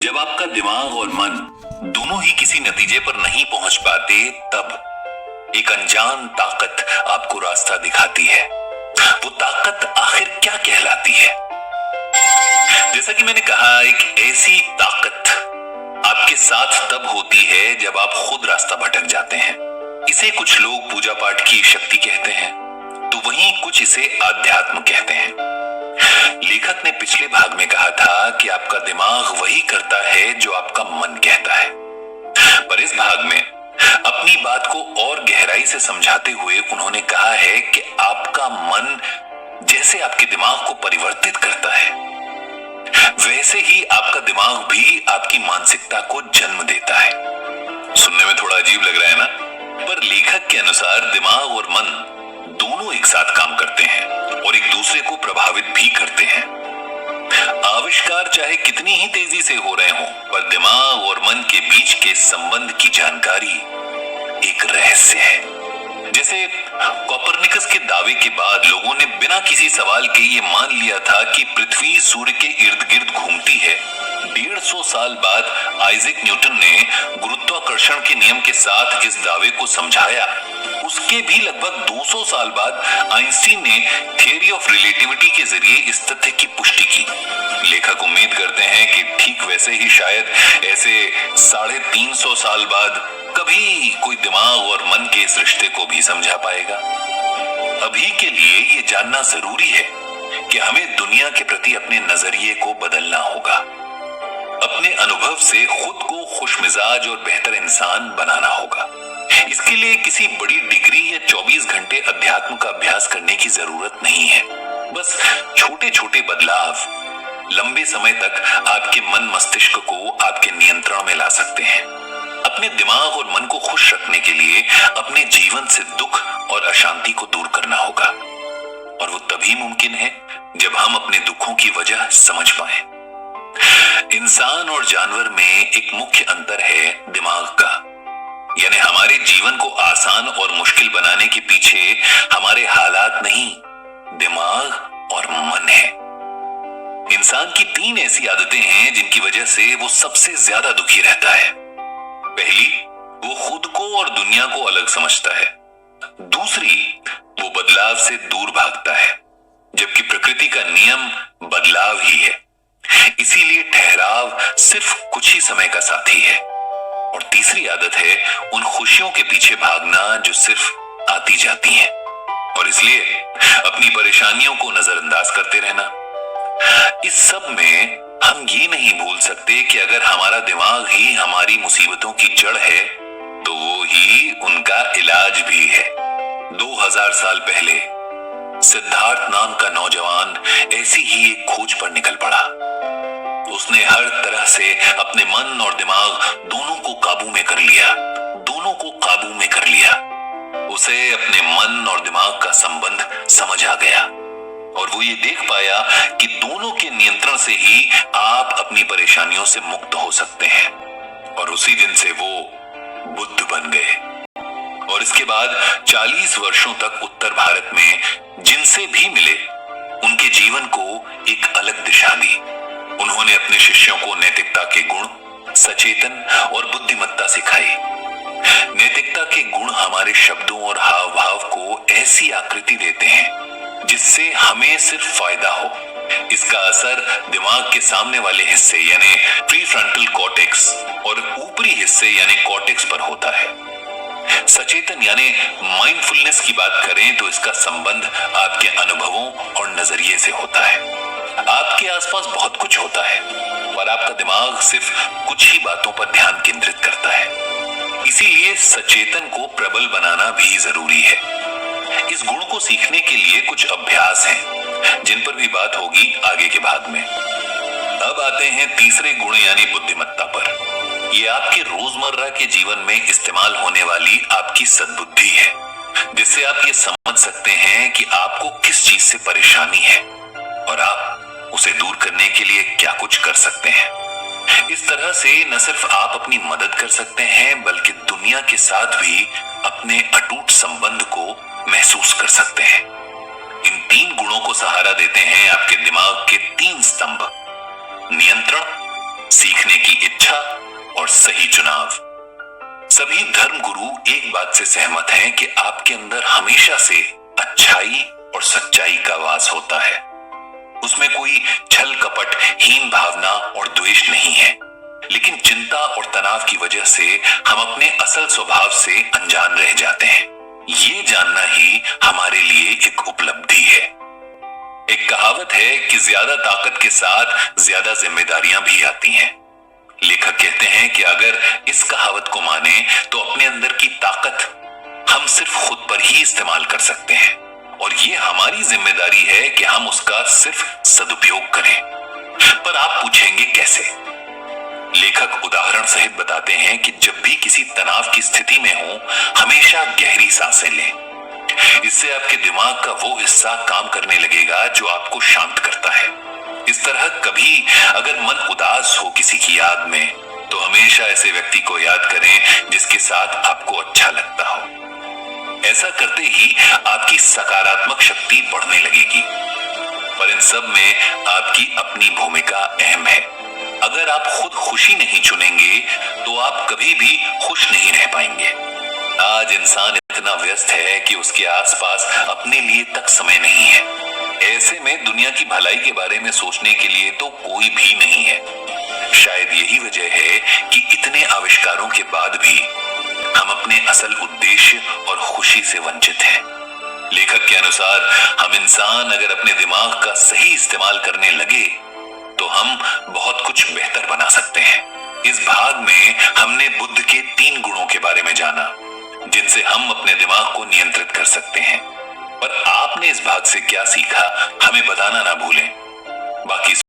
जब आपका दिमाग और मन दोनों ही किसी नतीजे पर नहीं पहुंच पाते, तब एक अनजान ताकत आपको रास्ता दिखाती है। वो ताकत आखिर क्या कहलाती है? जैसा कि मैंने कहा, एक ऐसी ताकत आपके साथ तब होती है जब आप खुद रास्ता भटक जाते हैं। इसे कुछ लोग पूजा पाठ की शक्ति कहते हैं, तो वहीं कुछ इसे आध्यात्म कहते हैं। लेखक ने पिछले भाग में कहा था कि आपका दिमाग वही करता है जो आपका मन कहता है, पर इस भाग में अपनी बात को और गहराई से समझाते हुए उन्होंने कहा है कि आपका मन जैसे आपके दिमाग को परिवर्तित करता है, वैसे ही आपका दिमाग भी आपकी मानसिकता को जन्म देता है। सुनने में थोड़ा अजीब लग रहा है ना, पर लेखक के अनुसार दिमाग और मन दोनों एक साथ काम करते हैं और एक दूसरे को प्रभावित भी करते हैं। आविष्कार चाहे कितनी ही तेजी से हो रहे हों, पर दिमाग और मन के बीच के संबंध की जानकारी एक रहस्य है। जैसे कोपरनिकस के दावे के बाद लोगों ने बिना किसी सवाल के ये मान लिया था कि पृथ्वी सूर्य के इर्द गिर्द घूमती है। 150 साल बाद आइजैक न्यूटन ने गुरुत्वाकर्षण के नियम के साथ इस दावे को समझाया। उसके भी लगभग 200 साल बाद आइंस्टीन ने थियरी ऑफ रिलेटिविटी के जरिए इस तथ्य की पुष्टि की। लेखक उम्मीद करते हैं कि ठीक वैसे ही शायद ऐसे 350 साल बाद कभी कोई दिमाग और मन के इस रिश्ते को भी समझा पाएगा। अभी के लिए ये जानना जरूरी है कि हमें दुनिया के प्रति अपने नजरिए को बदलना होगा। अपने अनुभव से खुद को खुशमिजाज और बेहतर इंसान बनाना होगा। इसके लिए किसी बड़ी डिग्री या 24 घंटे अध्यात्म का अभ्यास करने की जरूरत नहीं है। बस छोटे छोटे बदलाव लंबे समय तक आपके मन मस्तिष्क को आपके नियंत्रण में ला सकते हैं। अपने दिमाग और मन को खुश रखने के लिए अपने जीवन से दुख और अशांति को दूर करना होगा, और वो तभी मुमकिन है जब हम अपने दुखों की वजह समझ पाएं। इंसान और जानवर में एक मुख्य अंतर है दिमाग का, यानी हमारे जीवन को आसान और मुश्किल बनाने के पीछे हमारे हालात नहीं, दिमाग और मन है। इंसान की 3 ऐसी आदतें हैं जिनकी वजह से वो सबसे ज्यादा दुखी रहता है। पहली, वो खुद को और दुनिया को अलग समझता है। दूसरी, वो बदलाव से दूर भागता है, जबकि प्रकृति का नियम बदलाव ही है, इसीलिए ठहराव सिर्फ कुछ ही समय का साथी है। और तीसरी आदत है उन खुशियों के पीछे भागना जो सिर्फ आती जाती हैं, और इसलिए अपनी परेशानियों को नजरअंदाज करते रहना। इस सब में हम ये नहीं भूल सकते कि अगर हमारा दिमाग ही हमारी मुसीबतों की जड़ है, तो वो ही उनका इलाज भी है। 2000 साल पहले सिद्धार्थ नाम का नौजवान ऐसी ही एक खोज पर निकल पड़ा। उसने हर तरह से अपने मन और दिमाग दोनों को काबू में कर लिया, उसे अपने मन और दिमाग का संबंध समझ आ गया, और वो ये देख पाया कि दोनों के नियंत्रण से ही आप अपनी परेशानियों से मुक्त हो सकते हैं। और उसी दिन से वो बुद्ध बन गए, और इसके बाद 40 वर्षों तक उत्तर भारत में जिनसे भी मिले, उनके जीवन को एक अलग दिशा दी। उन्होंने अपने शिष्यों को नैतिकता के गुण, सचेतन और बुद्धिमत्ता सिखाई। नैतिकता के गुण हमारे शब्दों और हाव भाव को ऐसी आकृति देते हैं जिससे हमें सिर्फ फायदा हो। इसका असर दिमाग के सामने वाले हिस्से यानी प्रीफ्रंटल कॉर्टेक्स और ऊपरी हिस्से यानी कॉर्टेक्स पर होता है। सचेतन यानी माइंडफुलनेस की बात करें तो इसका संबंध आपके अनुभवों और नजरिए से होता है। आपके आसपास बहुत कुछ होता है, पर आपका दिमाग सिर्फ कुछ ही बातों पर ध्यान केंद्रित करता है। इसीलिए सचेतन को प्रबल बनाना भी जरूरी है। इस गुण को सीखने के लिए कुछ अभ्यास हैं, जिन पर भी बात होगी आगे के भाग में। अब आते हैं तीसरे गुण यानी बुद्धिमत्ता पर। यह आपके रोजमर्रा के जीवन में इस्तेमाल होने वाली आपकी सद्बुद्धि है, जिससे आप ये समझ सकते हैं कि आपको किस चीज से परेशानी है और आप उसे दूर करने के लिए क्या कुछ कर सकते हैं। इस तरह से न सिर्फ आप अपनी मदद कर सकते हैं, बल्कि दुनिया के साथ भी अपने अटूट संबंध को महसूस कर सकते हैं। इन 3 गुणों को सहारा देते हैं आपके दिमाग के 3 स्तंभ: नियंत्रण, सीखने की इच्छा और सही चुनाव। सभी धर्म गुरु एक बात से सहमत हैं कि आपके अंदर हमेशा से अच्छाई और सच्चाई का वास होता है। उसमें कोई छल कपट, हीन भावना और द्वेष नहीं है। लेकिन चिंता और तनाव की वजह से हम अपने असल स्वभाव से अनजान रह जाते हैं। ये जानना ही हमारे लिए एक उपलब्धि है। एक कहावत है कि ज्यादा ताकत के साथ ज्यादा जिम्मेदारियां भी आती हैं। लेखक कहते हैं कि अगर इस कहावत को माने तो अपने अंदर की ताकत हम सिर्फ खुद पर ही इस्तेमाल कर सकते हैं और ये हमारी जिम्मेदारी है कि हम उसका सिर्फ सदुपयोग करें। पर आप पूछेंगे कैसे? लेखक उदाहरण सहित बताते हैं कि जब भी किसी तनाव की स्थिति में हो, हमेशा गहरी सांसें लें। इससे आपके दिमाग का वो हिस्सा काम करने लगेगा जो आपको शांत करता है। इस तरह कभी अगर मन उदास हो किसी की याद में, तो हमेशा ऐसे व्यक्ति को याद करें जिसके साथ आपको अच्छा लगता हो। ऐसा करते ही आपकी सकारात्मक शक्ति बढ़ने लगेगी। पर इन सब में आपकी अपनी भूमिका अहम है। अगर आप खुद खुशी नहीं चुनेंगे तो आप कभी भी खुश नहीं रह पाएंगे। आज इंसान इतना व्यस्त है कि उसके आसपास अपने लिए तक समय नहीं है। ऐसे में दुनिया की भलाई के बारे में सोचने के लिए तो कोई भी नहीं है। शायद यही वजह है कि इतने आविष्कारों के बाद भी हम अपने असल उद्देश्य और खुशी से वंचित हैं। लेखक के अनुसार हम इंसान अगर अपने दिमाग का सही इस्तेमाल करने लगे तो हम बहुत कुछ बेहतर बना सकते हैं। इस भाग में हमने बुद्ध के 3 गुणों के बारे में जाना जिनसे हम अपने दिमाग को नियंत्रित कर सकते हैं। पर आपने इस भाग से क्या सीखा, हमें बताना ना भूलें। बाकी